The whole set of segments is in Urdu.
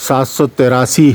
783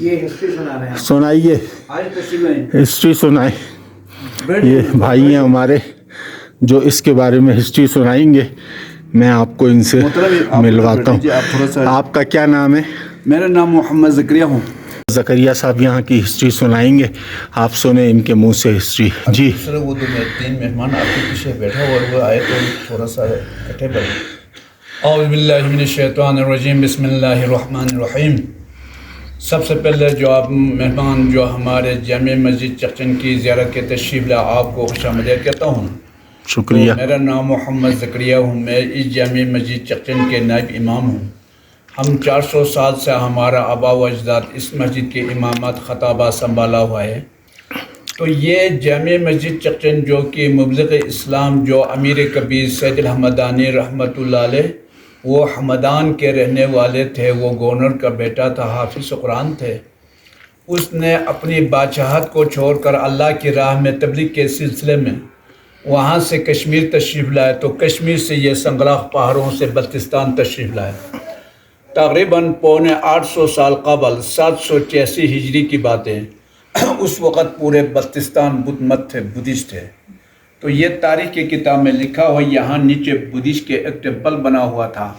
یہ ہسٹری سنا رہے ہیں سنائیے آج تشریف لائیں ہسٹری سنائیں. یہ بھائی ہیں ہمارے جو اس کے بارے میں ہسٹری سنائیں گے. میں آپ کو ان سے ملواتا ہوں. آپ کا کیا نام ہے؟ میرا نام محمد زکریا ہوں. زکریا صاحب یہاں کی ہسٹری سنائیں گے. آپ سنیں ان کے منہ سے ہسٹری. جی سر وہ تو میں 3 مہمان آپ کے پیچھے بیٹھا ہوا وہ آئے تو تھوڑا سا اکٹھے پڑے. اعوذ باللہ من الشیطان الرجیم بسم اللہ الرحمن الرحیم. سب سے پہلے جو آپ مہمان جو ہمارے جامع مسجد چقچن کی زیارت کے تشریف لائے آپ کو خوش آمدید کہتا ہوں. شکریہ. میرا نام محمد زکریا ہوں. میں اس جامع مسجد چقچن کے نائب امام ہوں. ہم 400 سال سے ہمارا آبا و اجداد اس مسجد کے امامت خطابہ سنبھالا ہوا ہے. تو یہ جامع مسجد چقچن جو کہ مبلغ اسلام جو امیر کبیر سید الحمدانی رحمۃ اللہ علیہ وہ حمدان کے رہنے والے تھے. وہ گورنر کا بیٹا تھا, حافظ قرآن تھے. اس نے اپنی بادشاہت کو چھوڑ کر اللہ کی راہ میں تبلیغ کے سلسلے میں وہاں سے کشمیر تشریف لائے. تو کشمیر سے یہ سنگلاخ پہاڑوں سے بلتستان تشریف لائے. تقریباً 850 سال قبل 786 ہجری کی باتیں. اس وقت پورے بلتستان بدھ مت تھے, بدھسٹ تھے. تو یہ تاریخ کی کتاب میں لکھا ہوا یہاں نیچے بدھسٹ کے ایک ٹیمپل بنا ہوا تھا.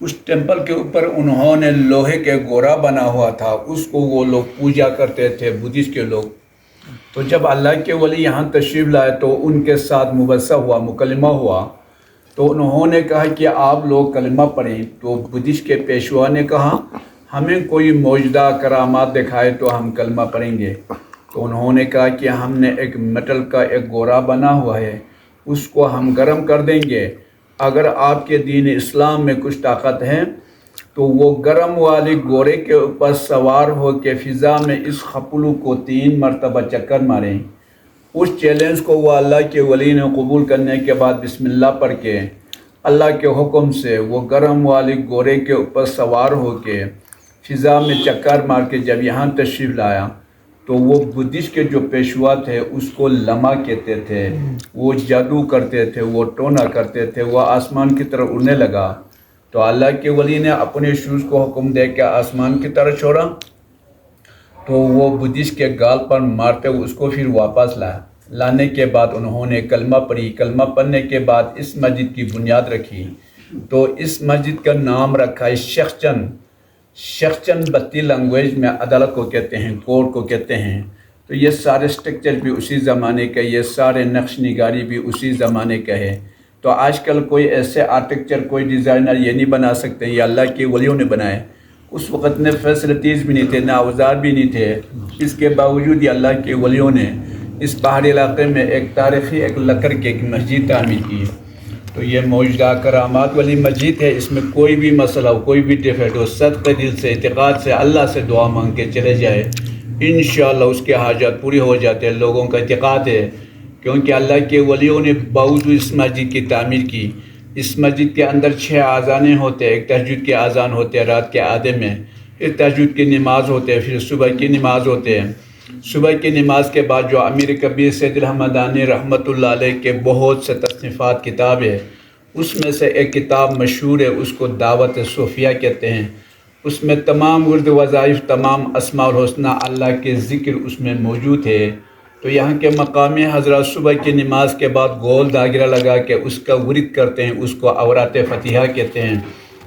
اس ٹیمپل کے اوپر انہوں نے لوہے کے گورا بنا ہوا تھا. اس کو وہ لوگ پوجا کرتے تھے بدھسٹ کے لوگ. تو جب اللہ کے ولی یہاں تشریف لائے تو ان کے ساتھ مبصرہ ہوا, مکلمہ ہوا. تو انہوں نے کہا کہ آپ لوگ کلمہ پڑھیں. تو بدھسٹ کے پیشوا نے کہا ہمیں کوئی معجزہ کرامات دکھائے تو ہم کلمہ پڑھیں گے. تو انہوں نے کہا کہ ہم نے ایک میٹل کا ایک گورا بنا ہوا ہے, اس کو ہم گرم کر دیں گے. اگر آپ کے دین اسلام میں کچھ طاقت ہے تو وہ گرم والے گورے کے اوپر سوار ہو کے فضا میں اس خپلو کو 3 مرتبہ چکر ماریں. اس چیلنج کو وہ اللہ کے ولی نے قبول کرنے کے بعد بسم اللہ پڑھ کے اللہ کے حکم سے وہ گرم والے گورے کے اوپر سوار ہو کے فضا میں چکر مار کے جب یہاں تشریف لایا تو وہ بدھسٹ کے جو پیشوا تھے اس کو لما کہتے تھے. وہ جادو کرتے تھے, وہ ٹونا کرتے تھے. وہ آسمان کی طرف اڑنے لگا تو اللہ کے ولی نے اپنے شوز کو حکم دے کے آسمان کی طرف چھوڑا. تو وہ بدھسٹ کے گال پر مارتے ہوئے اس کو پھر واپس لانے کے بعد انہوں نے کلمہ پڑھی. کلمہ پڑھنے کے بعد اس مسجد کی بنیاد رکھی. تو اس مسجد کا نام رکھا ہے شخچن. شخچن بتی لینگویج میں عدالت کو کہتے ہیں, کورٹ کو کہتے ہیں. تو یہ سارے سٹرکچر بھی اسی زمانے کا, یہ سارے نقش نگاری بھی اسی زمانے کا ہے. تو آج کل کوئی ایسے آرکیٹیکچر کوئی ڈیزائنر یہ نہیں بنا سکتے, یہ اللہ کے ولیوں نے بنائے. اس وقت نے فیسلٹیز بھی نہیں تھے, نہ اوزار بھی نہیں تھے. اس کے باوجود یہ اللہ کے ولیوں نے اس پہاڑی علاقے میں ایک تاریخی ایک لکڑ کی ایک مسجد تعمیر کی. تو یہ معجزہ کرامات والی مسجد ہے. اس میں کوئی بھی مسئلہ ہو, کوئی بھی ڈیفیکٹ ہو, صدقے دل سے اعتقاد سے اللہ سے دعا مانگ کے چلے جائے, انشاءاللہ اس کے حاجات پوری ہو جاتے ہیں. لوگوں کا اعتقاد ہے کیونکہ اللہ کے ولیوں نے باوجود اس مسجد کی تعمیر کی. اس مسجد کے اندر 6 اذانیں ہوتے ہیں. ایک تہجد کے اذان ہوتے ہیں رات کے آدھے میں, پھر تہجد کی نماز ہوتے ہیں, پھر صبح کی نماز ہوتے ہیں. صبح کی نماز کے بعد جو امیر کبیر سید الحمدانی رحمۃ اللہ علیہ کے بہت سے تصنیفات کتاب ہے, اس میں سے ایک کتاب مشہور ہے, اس کو دعوت صوفیہ کہتے ہیں. اس میں تمام ورد وظائف, تمام اسماء الحسنہ اللہ کے ذکر اس میں موجود ہے. تو یہاں کے مقامی حضرات صبح کی نماز کے بعد گول داگرہ لگا کے اس کا ورد کرتے ہیں, اس کو اورات فتیحہ کہتے ہیں.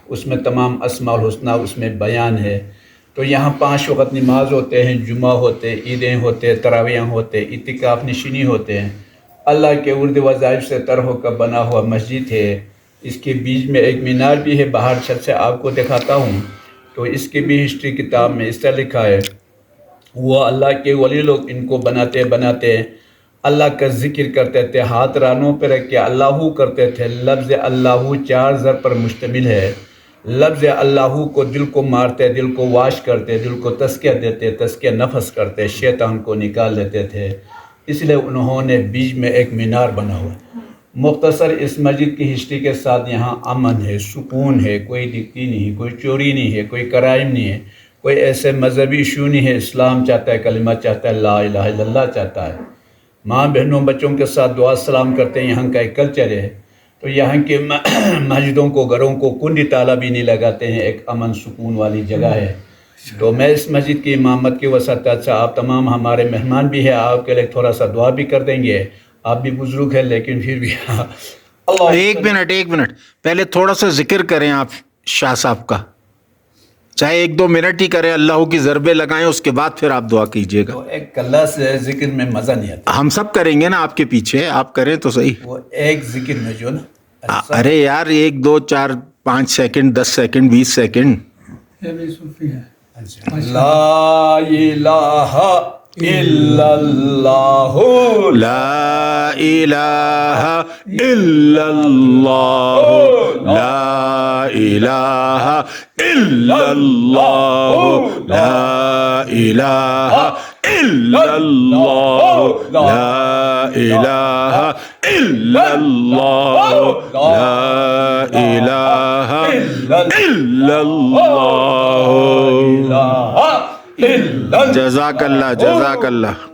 اس میں تمام اسماء الحسنہ اس میں بیان ہے. تو یہاں 5 وقت نماز ہوتے ہیں, جمعہ ہوتے, عیدیں ہوتے, تراویح ہوتے, اعتکاف نشینی ہوتے ہیں. اللہ کے ورد وظائف سے تر ہو کر بنا ہوا مسجد ہے. اس کے بیچ میں ایک مینار بھی ہے, باہر چھت سے آپ کو دکھاتا ہوں. تو اس کی بھی ہسٹری کتاب میں اس طرح لکھا ہے, وہ اللہ کے ولی لوگ ان کو بناتے اللہ کا ذکر کرتے تھے, ہاتھ رانوں پہ رکھ کے اللہ کرتے تھے. لفظ اللہ 4 ضرب پر مشتمل ہے. لفظ اللہ کو دل کو مارتے, دل کو واش کرتے, دل کو تزکیہ دیتے, تزکیہ نفس کرتے, شیطان کو نکال لیتے تھے. اس لیے انہوں نے بیچ میں ایک مینار بنا ہوا ہے. مختصر اس مسجد کی ہسٹری کے ساتھ یہاں امن ہے, سکون ہے, کوئی دقتی نہیں, کوئی چوری نہیں ہے, کوئی کرائم نہیں ہے, کوئی ایسے مذہبی ایشو نہیں ہے. اسلام چاہتا ہے, کلمہ چاہتا ہے, لا الہ الا اللہ چاہتا ہے. ماں بہنوں بچوں کے ساتھ دعا سلام کرتے ہیں. یہاں کا ایک کلچر ہے. تو یہاں کے مسجدوں کو, گھروں کو کنڈی تالا بھی نہیں لگاتے ہیں. ایک امن سکون والی جگہ ہے. تو میں اس مسجد کی امامت کی وسعت سے آپ تمام ہمارے مہمان بھی ہیں، آپ کے لیے تھوڑا سا دعا بھی کر دیں گے. آپ بھی بزرگ ہیں لیکن پھر بھی ایک منٹ پہلے تھوڑا سا ذکر کریں آپ شاہ صاحب کا، چاہے 1-2 منٹ ہی کریں، اللہ کی ضربیں لگائیں، اس کے بعد پھر آپ دعا کیجئے گا. تو ایک کلہ سے ذکر میں مزہ نہیں آتا. ہم سب کریں گے نا آپ کے پیچھے، آپ کریں تو صحیح. وہ ایک ذکر میں جو نا ارے یار 1 2 4 5 سیکنڈ 10 سیکنڈ 20 سیکنڈ. لا الہ الا اللہ لا الہ الا اللہ لا الہ الا اللہ لا الہ الا اللہ لا الہ الا اللہ لا الہ الا اللہ. جزاک اللہ جزاک اللہ.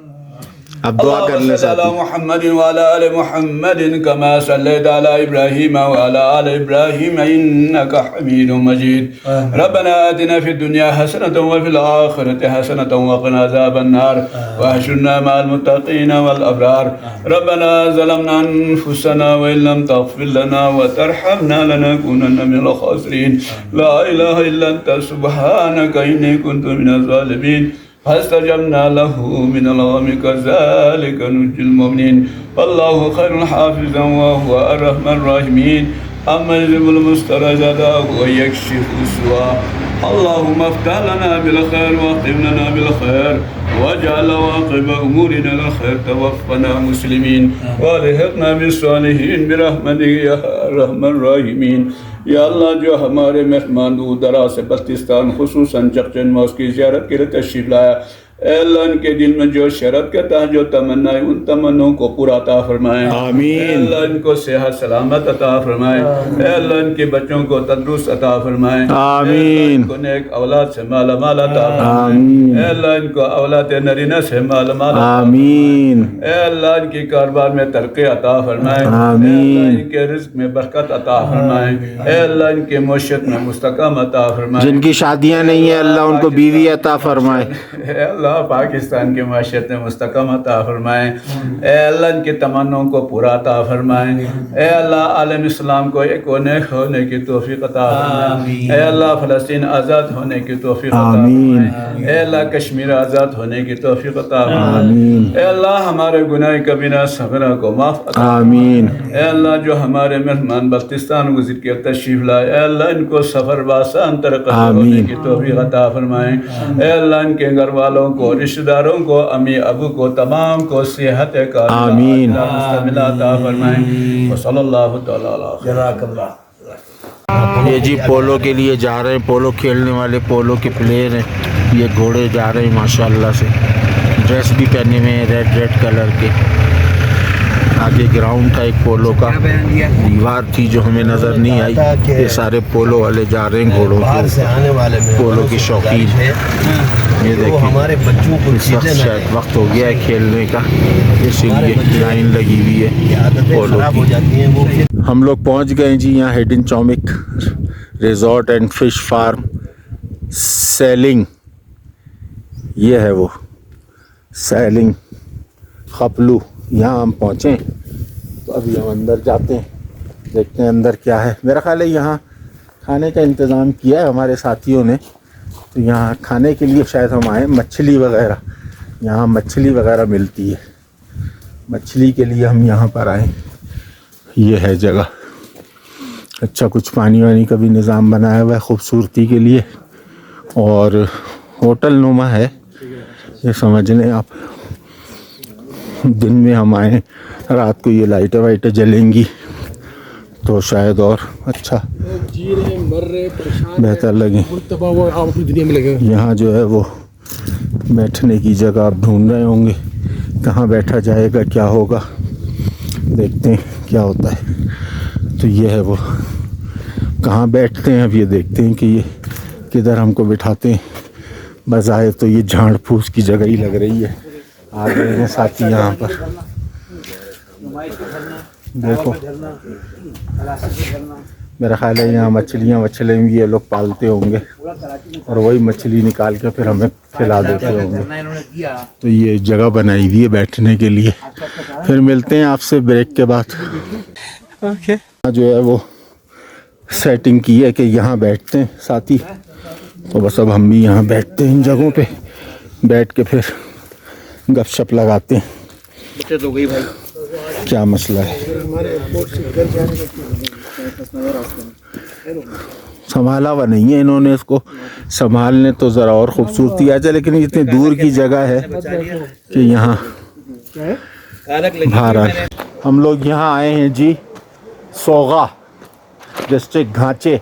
اب دعا کر لیں صلی اللہ محمد وعلى آل محمد كما صليت على إبراهيم وعلى آل إبراهيم إنك حميد مجيد. ربنا آتنا في الدنيا حسنة وفي الآخرة حسنة وقنا عذاب النار واحشرنا مع المتقين والأبرار. ربنا ظلمنا أنفسنا وإن لم تغفر لنا وترحمنا لنكونن من الخاسرين. لا إله إلا أنت سبحانك إني كنت من الظالمين. فاستجبنا له من الغم كذلك ننجي المؤمنين. والله خير حافظا وهو أرحم الراحمين. أما يجب المسترجع ويكشف السوء. اللهم افتح لنا بالخير واختم لنا بالخير واجعل عواقب أمورنا الخير. توفنا مسلمين والحقنا بالصالحين برحمتك يا أرحم الراحمين. یا اللہ جو ہمارے مہمان دور دراز سے بلتستان خصوصاً چقچن میں اس کی زیارت کے لیے تشریف لایا، اے اللہ ان کے دل میں جو شرط کے تحت جو تمنا ہے ان تمنوں کو پورا عطا فرمائے. آمین. اے اللہ ان کو صحت سلامت عطا فرمائے. اے اللہ ان کے بچوں کو تندرست عطا فرمائے. آمین. اے اللہ ان کو نیک اولاد سے مالا مال عطا فرمائے. آمین. اے اللہ ان کو اولاد نرینہ سے مالا مال عطا فرمائے. آمین. اے اللہ ان کی کاروبار میں ترقی عطا فرمائے. آمین. اے اللہ ان کے رزق میں برکت عطا فرمائے. اے اللہ ان کے معیشت میں مستحکم عطا فرمائے. جن کی شادیاں نہیں ہیں اللہ ان کو بیوی عطا فرمائے. اے اللہ پاکستان کے معیشت میں مستحکم عطا فرمائے. اے اللہ ان کے تمنوں کو پورا عطا فرمائے. اے اللہ عالم اسلام کو ایک ہونے کی توفیق عطا فرمائے. اے اللہ فلسطین آزاد ہونے کی توفیق عطا فرمائے. اے اللہ کشمیر آزاد ہونے کی توفیق عطا فرمائے. اے اللہ ہمارے گناہ کبیرہ صغیرہ کو معاف عطا آمین. اے اللہ جو ہمارے مہمان بلتستان گزر کے تشریف لائے، اے اللہ ان کو سفر بآسان طریقے سے ہونے کی توفیق عطا فرمائے. اے اللہ ان کے گھر والوں کو، رشتہ داروں کو، امی ابو کو، تمام کو صحت آمین. مستملہ عطا فرمائے. وصلی اللہ تعالی علیہ جزاک اللہ. یہ جی پولو کے لیے جا رہے ہیں، پولو کھیلنے والے پولو کے پلیئر ہیں. یہ گھوڑے جا رہے ہیں ماشاءاللہ سے، ڈریس بھی پہنے ہوئے ہیں ریڈ کلر کے. آگے گراؤنڈ تھا ایک پولو کا، دیوار تھی جو ہمیں نظر نہیں آئی. یہ سارے پولو والے جا رہے ہیں گھوڑوں باہر سے آنے والے کے، پولو کی شوقین. یہ وہ ہمارے بچوں کو اس وقت شاید وقت ہو گیا ہے کھیلنے کا، اسی لیے لائن لگی ہوئی ہے پولو خراب ہو کی. جاتی ہیں وہ پھر. ہم لوگ پہنچ گئے جی یہاں hidden Chomak resort and fish farm سیلنگ. یہ ہے وہ سیلنگ خپلو. یہاں ہم پہنچے تو ابھی ہم اندر جاتے ہیں، دیکھتے ہیں اندر کیا ہے. میرا خیال ہے یہاں کھانے کا انتظام کیا ہے ہمارے ساتھیوں نے، تو یہاں کھانے کے لیے شاید ہم آئیں. مچھلی وغیرہ یہاں مچھلی وغیرہ ملتی ہے، مچھلی کے لیے ہم یہاں پر آئیں. یہ ہے جگہ. اچھا کچھ پانی وانی کا بھی نظام بنایا ہوا ہے خوبصورتی کے لیے، اور ہوٹل نما ہے یہ سمجھ لیں آپ. دن میں ہم آئیں، رات کو یہ لائٹیں وائٹیں جلیں گی تو شاید اور اچھا بہتر لگے. یہاں جو ہے وہ بیٹھنے کی جگہ آپ ڈھونڈ رہے ہوں گے، کہاں بیٹھا جائے گا، کیا ہوگا، دیکھتے ہیں کیا ہوتا ہے. تو یہ ہے وہ کہاں بیٹھتے ہیں. اب یہ دیکھتے ہیں کہ یہ کدھر ہم کو بٹھاتے ہیں. بظاہر تو یہ جھاڑ پھوس کی جگہ ہی لگ رہی ہے. آ گئے ہیں ساتھی یہاں پر، دیکھو میرا خیال ہے یہاں مچھلیاں بھی یہ لوگ پالتے ہوں گے اور وہی مچھلی نکال کے پھر ہمیں کھلا دیتے ہوں گے. تو یہ جگہ بنائی ہوئی ہے بیٹھنے کے لیے. پھر ملتے ہیں آپ سے بریک کے بعد. جو ہے وہ سیٹنگ کی ہے کہ یہاں بیٹھتے ہیں ساتھی. تو بس اب ہم بھی یہاں بیٹھتے ہیں ان جگہوں پہ, بیٹھ کے پھر گپ شپ لگاتے ہیں. کیا مسئلہ ہے, سنبھالا ہوا نہیں ہے انہوں نے اس کو. سنبھالنے تو ذرا اور خوبصورتی آ جائے, لیکن اتنی دور کی جگہ ہے کہ یہاں بہرحال ہم لوگ یہاں آئے ہیں جی سوغا ڈسٹرکٹ گھانچے.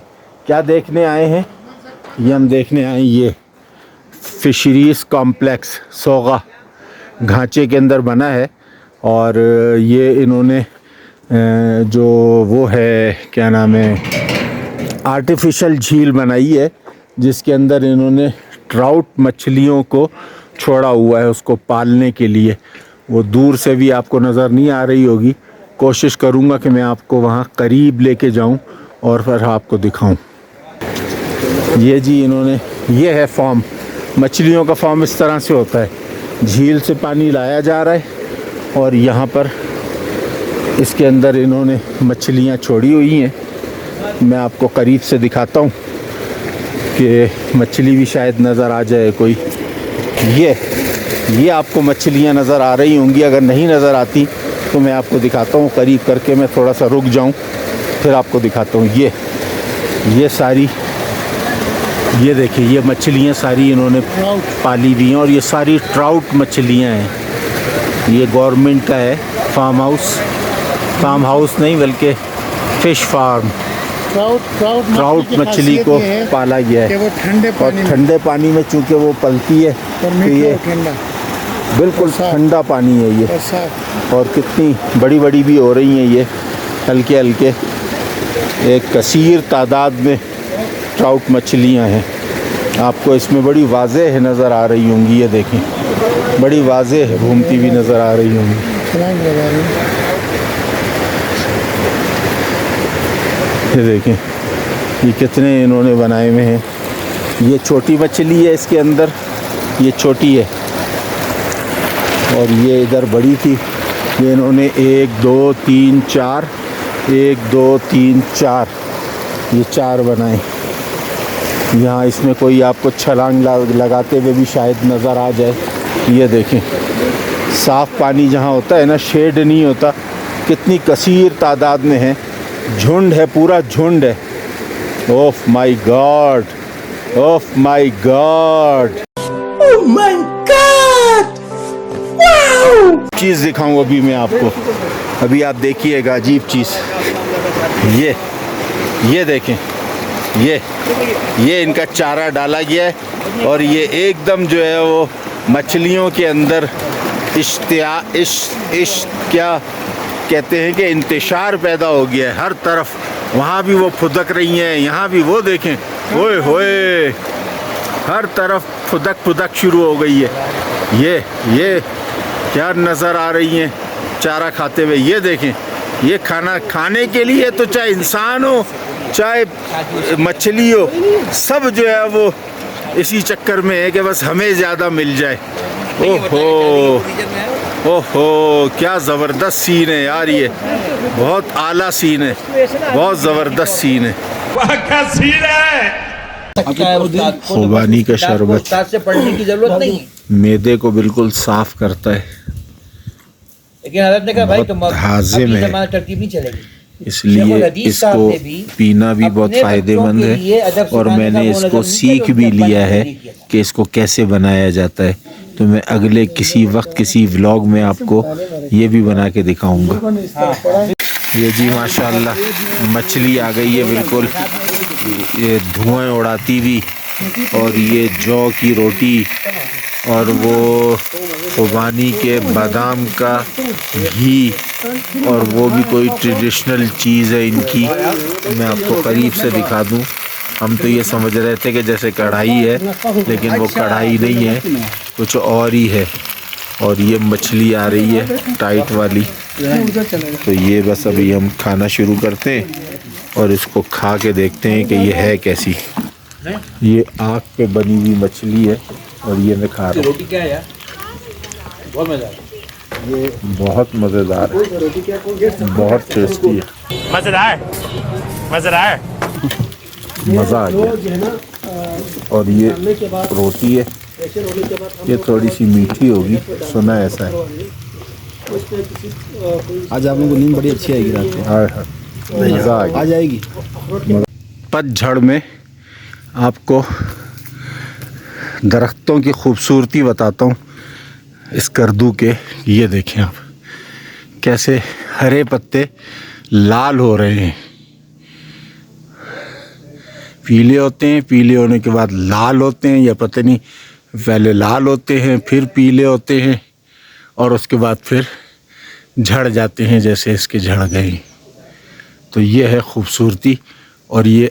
کیا دیکھنے آئے ہیں؟ یہ ہم دیکھنے آئے ہیں یہ فشریز کمپلیکس سوغا گھانچے کے اندر بنا ہے. اور یہ انہوں نے جو وہ ہے کیا نام ہے آرٹیفیشل جھیل بنائی ہے جس کے اندر انہوں نے ٹراؤٹ مچھلیوں کو چھوڑا ہوا ہے اس کو پالنے کے لیے. وہ دور سے بھی آپ کو نظر نہیں آ رہی ہوگی. کوشش کروں گا کہ میں آپ کو وہاں قریب لے کے جاؤں اور پھر آپ کو دکھاؤں. یہ جی انہوں نے, یہ ہے فارم, مچھلیوں کا فارم اس طرح سے ہوتا ہے. جھیل سے پانی لایا جا رہا ہے اور یہاں پر اس کے اندر انہوں نے مچھلیاں چھوڑی ہوئی ہیں. میں آپ کو قریب سے دکھاتا ہوں کہ مچھلی بھی شاید نظر آ جائے کوئی. یہ آپ کو مچھلیاں نظر آ رہی ہوں گی, اگر نہیں نظر آتی تو میں آپ کو دکھاتا ہوں قریب کر کے. میں تھوڑا سا رک جاؤں پھر آپ کو دکھاتا ہوں. یہ ساری, یہ دیکھیں یہ مچھلیاں ساری انہوں نے پالی ہوئی ہیں اور یہ ساری ٹراؤٹ مچھلیاں ہیں. یہ گورنمنٹ کا ہے فارم ہاؤس نہیں بلکہ فش فارم. ٹراؤٹ مچھلی کو پالا گیا ہے اور ٹھنڈے پانی میں چونکہ وہ پلتی ہے تو یہ بالکل ٹھنڈا پانی ہے یہ. اور کتنی بڑی بڑی بھی ہو رہی ہیں یہ, ہلکے ہلکے. ایک کثیر تعداد میں ٹراؤٹ مچھلیاں ہیں. آپ کو اس میں بڑی واضح نظر آ رہی ہوں گی. یہ دیکھیں بڑی واضح گھومتی ہوئی نظر آ رہی ہوں گی. یہ دیکھیں یہ کتنے انہوں نے بنائے ہوئے ہیں. یہ چھوٹی مچھلی ہے اس کے اندر, یہ چھوٹی ہے اور یہ ادھر بڑی تھی. یہ انہوں نے 1 2 3 4 1 2 3 4 یہ 4 بنائے. یہاں اس میں کوئی آپ کو چھلانگ لگاتے ہوئے بھی شاید نظر آ جائے. یہ دیکھیں صاف پانی جہاں ہوتا ہے نا, شیڈ نہیں ہوتا, کتنی کثیر تعداد میں ہے. جھنڈ ہے, پورا جھنڈ ہے. اوف مائی گاڈ, اوف مائی گاڈ, اوہ مائی گاڈ, واو. چیز دکھاؤں ابھی میں آپ کو, ابھی آپ دیکھیے گا عجیب چیز. یہ دیکھیں یہ ان کا چارہ ڈالا گیا ہے اور یہ ایک دم جو ہے وہ مچھلیوں کے اندر کیا کہتے ہیں کہ انتشار پیدا ہو گیا ہے ہر طرف. وہاں بھی وہ پھدک رہی ہیں, یہاں بھی وہ دیکھیں, اوئے ہوئے ہر طرف پھدک شروع ہو گئی ہے. یہ کیا نظر آ رہی ہیں چارہ کھاتے ہوئے. یہ دیکھیں یہ کھانے کے لیے تو چاہے انسان ہو چاہے مچھلی ہو, سب جو ہے وہ اسی چکر میں ہے کہ بس ہمیں زیادہ مل جائے. اوہو کیا زبردست سین ہے یار, یہ بہت اعلیٰ سین ہے, بہت زبردست سین ہے. خوبانی کا شربت معدے کو بالکل صاف کرتا ہے, بہت ہاضم ہے, اس لیے اس کو پینا بھی بہت فائدے مند ہے. اور میں نے اس کو سیکھ بھی لیا ہے کہ اس کو کیسے بنایا جاتا ہے. تو میں اگلے کسی وقت کسی ولاگ میں آپ کو یہ بھی بنا کے دکھاؤں گا. یہ جی ماشاءاللہ مچھلی آ گئی ہے بالکل یہ دھوئیں اڑاتی ہوئی, اور یہ جو کی روٹی اور وہ خوبانی کے بادام کا گھی, اور وہ بھی کوئی ٹریڈیشنل چیز ہے ان کی. میں آپ کو قریب سے دکھا دوں. ہم تو یہ سمجھ رہے تھے کہ جیسے کڑھائی ہے, لیکن وہ کڑھائی نہیں ہے, کچھ اور ہی ہے. اور یہ مچھلی آ رہی ہے ٹائٹ والی. تو یہ بس ابھی ہم کھانا شروع کرتے ہیں اور اس کو کھا کے دیکھتے ہیں کہ یہ ہے کیسی. یہ آگ پہ بنی ہوئی مچھلی ہے اور یہ میں کھا رہا ہوں. روٹی کیا ہے یار؟ بہت مزہ آیا. یہ بہت مزیدار ہے, بہت ٹیسٹی ہے, مزیدار مزیدار. مزہ آ گیا. اور یہ روٹی ہے, یہ تھوڑی سی میٹھی ہوگی, سنا ایسا ہے. آج آپ لوگوں کو نیند بڑی اچھی آئے گی رات کو. ہائے ہائے, مزہ آ آ گیا. جائے گی. پت جھڑ میں آپ کو درختوں کی خوبصورتی بتاتا ہوں اس کردو کے. یہ دیکھیں آپ کیسے ہرے پتے لال ہو رہے ہیں, پیلے ہوتے ہیں, پیلے ہونے کے بعد لال ہوتے ہیں, یا پتہ نہیں پہلے لال ہوتے ہیں پھر پیلے ہوتے ہیں اور اس کے بعد پھر جھڑ جاتے ہیں جیسے اس کے جھڑ گئے. تو یہ ہے خوبصورتی اور یہ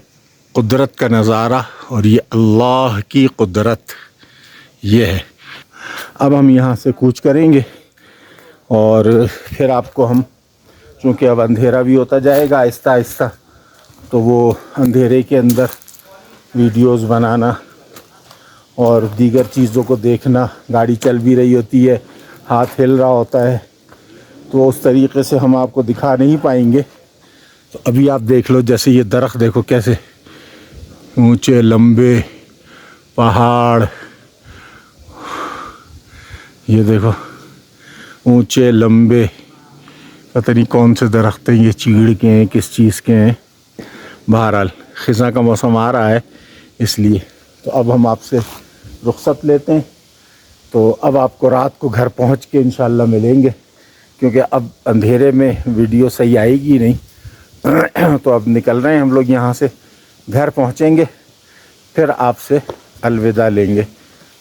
قدرت کا نظارہ اور یہ اللہ کی قدرت یہ ہے. اب ہم یہاں سے کوچ کریں گے اور پھر آپ کو ہم, چونکہ اب اندھیرا بھی ہوتا جائے گا آہستہ آہستہ, تو وہ اندھیرے کے اندر ویڈیوز بنانا اور دیگر چیزوں کو دیکھنا, گاڑی چل بھی رہی ہوتی ہے, ہاتھ ہل رہا ہوتا ہے, تو اس طریقے سے ہم آپ کو دکھا نہیں پائیں گے. تو ابھی آپ دیکھ لو, جیسے یہ درخت دیکھو کیسے اونچے لمبے پہاڑ, یہ دیکھو اونچے لمبے, پتہ نہیں کون سے درخت ہیں, یہ چیڑ کے ہیں کس چیز کے ہیں. بہرحال خزاں کا موسم آ رہا ہے اس لیے. تو اب ہم آپ سے رخصت لیتے ہیں. تو اب آپ کو رات کو گھر پہنچ کے انشاءاللہ ملیں گے, کیونکہ اب اندھیرے میں ویڈیو صحیح آئے گی نہیں. تو اب نکل رہے ہیں ہم لوگ یہاں سے, گھر پہنچیں گے پھر آپ سے الوداع لیں گے.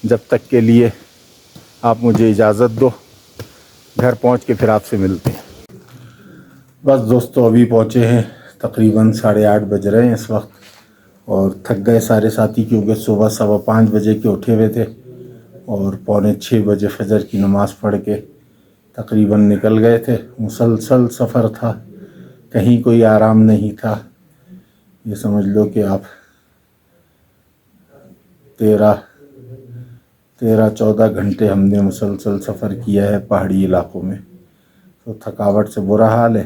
جب تک کے لیے آپ مجھے اجازت دو, گھر پہنچ کے پھر آپ سے ملتے ہیں. بس دوستو ابھی پہنچے ہیں, تقریباً 8:30 بج رہے ہیں اس وقت, اور تھک گئے سارے ساتھی کیونکہ صبح 5:15 بجے کے اٹھے ہوئے تھے اور 5:45 بجے فجر کی نماز پڑھ کے تقریباً نکل گئے تھے. مسلسل سفر تھا, کہیں کوئی آرام نہیں تھا. یہ سمجھ لو کہ آپ 13-14 گھنٹے ہم نے مسلسل سفر کیا ہے پہاڑی علاقوں میں. تو تھکاوٹ سے برا حال ہے,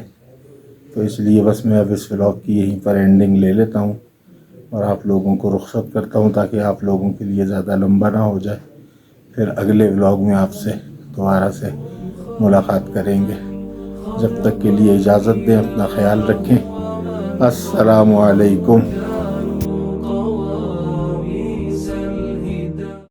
تو اس لیے بس میں اب اس ولاگ کی یہیں پر اینڈنگ لے لیتا ہوں اور آپ لوگوں کو رخصت کرتا ہوں تاکہ آپ لوگوں کے لیے زیادہ لمبا نہ ہو جائے. پھر اگلے ولاگ میں آپ سے دوبارہ سے ملاقات کریں گے. جب تک کے لیے اجازت دیں, اپنا خیال رکھیں. السلام علیکم.